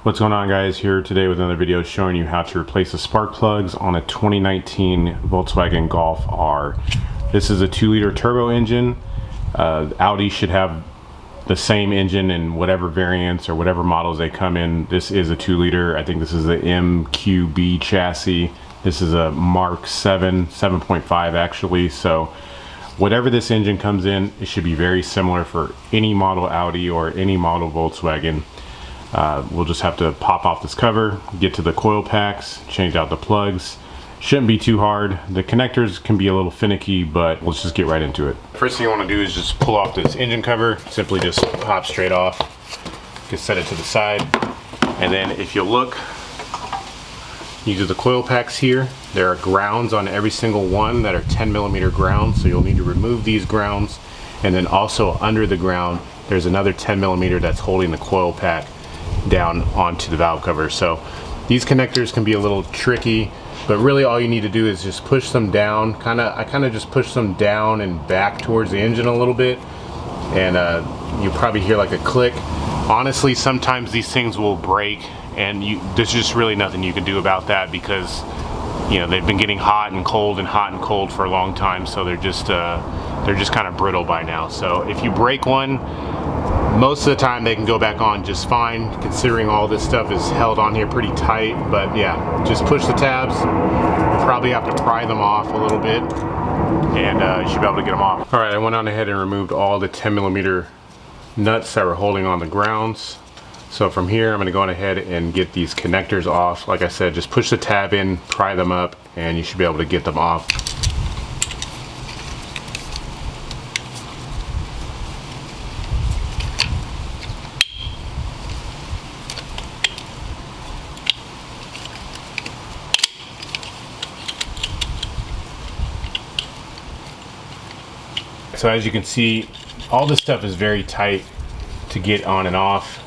What's going on, guys? Here today with another video showing you how to replace the spark plugs on a 2019 Volkswagen Golf R. This is a 2-liter turbo engine. Audi should have the same engine in whatever variants or whatever models they come in. This is a 2-liter. I think this is the MQB chassis. This is a Mark 7, 7.5 actually. So whatever this engine comes in, it should be very similar for any model Audi or any model Volkswagen. We'll just have to pop off this cover, get to the coil packs, change out the plugs. Shouldn't be too hard. The connectors can be a little finicky, but let's just get right into it. First thing you want to do is just pull off this engine cover. Simply just pop straight off. Just set it to the side. And then if you look, these are the coil packs here. There are grounds on every single one that are 10mm grounds, so you'll need to remove these grounds. And then also under the ground, there's another 10mm that's holding the coil pack down onto the valve cover. So these connectors can be a little tricky, but really all you need to do is just push them down. I kind of just push them down and back towards the engine a little bit, and you'll probably hear like a click. Honestly, sometimes these things will break, and there's just really nothing you can do about that, because you know they've been getting hot and cold for a long time, so they're just kind of brittle by now. So if you break one, most of the time they can go back on just fine, considering all this stuff is held on here pretty tight. But yeah, just push the tabs. You probably have to pry them off a little bit, and you should be able to get them off. All right, I went on ahead and removed all the 10mm nuts that were holding on the grounds. So from here, I'm going to go on ahead and get these connectors off. Like I said, just push the tab in, pry them up, and you should be able to get them off. So as you can see, all this stuff is very tight to get on and off.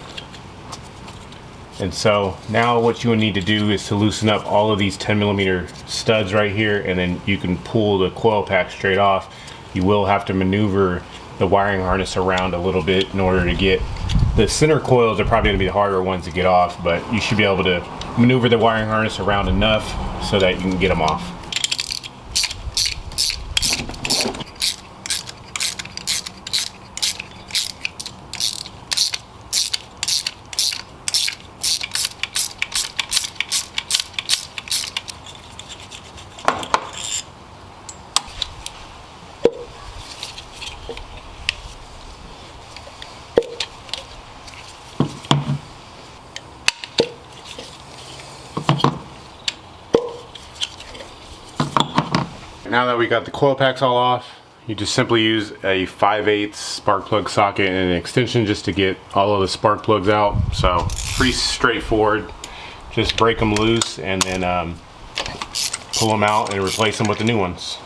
And so now what you will need to do is to loosen up all of these 10mm studs right here, and then you can pull the coil pack straight off. You will have to maneuver the wiring harness around a little bit in order to get the center coils. Are probably going to be the harder ones to get off, but you should be able to maneuver the wiring harness around enough so that you can get them off. Now that we got the coil packs all off, you just simply use a 5/8 spark plug socket and an extension just to get all of the spark plugs out. So pretty straightforward. Just break them loose and then pull them out and replace them with the new ones.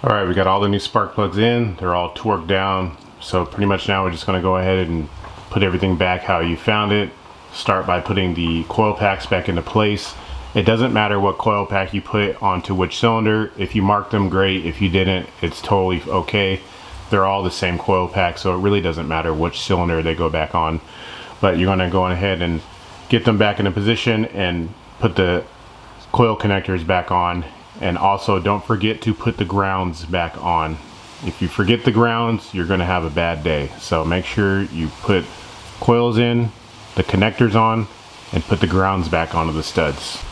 All right, we got all the new spark plugs in. They're all torqued down. So pretty much now we're just gonna go ahead and put everything back how you found it. Start by putting the coil packs back into place. It doesn't matter what coil pack you put onto which cylinder. If you marked them, great. If you didn't, it's totally okay. They're all the same coil pack, so it really doesn't matter which cylinder they go back on. But you're gonna go ahead and get them back into position and put the coil connectors back on. And also don't forget to put the grounds back on. If you forget the grounds, you're gonna have a bad day. So make sure you put coils in, the connectors on, and put the grounds back onto the studs.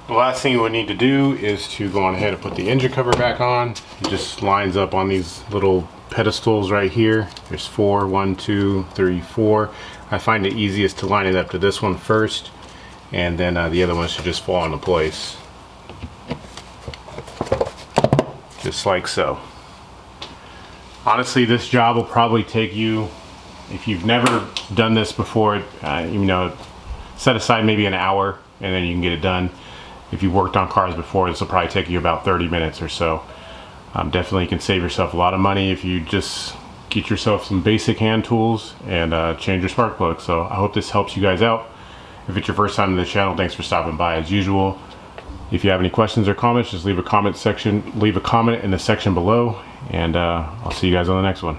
The last thing you would need to do is to go on ahead and put the engine cover back on. It just lines up on these little pedestals right here. There's 4, 1, 2, 3, 4. I find it easiest to line it up to this one first, and then the other ones should just fall into place. Just like so. Honestly, this job will probably take you, if you've never done this before, set aside maybe an hour and then you can get it done. If you've worked on cars before, this will probably take you about 30 minutes or so. Definitely can save yourself a lot of money if you just get yourself some basic hand tools and change your spark plug. So I hope this helps you guys out. If it's your first time in the channel, thanks for stopping by as usual. If you have any questions or comments, just leave a comment in the section below, and I'll see you guys on the next one.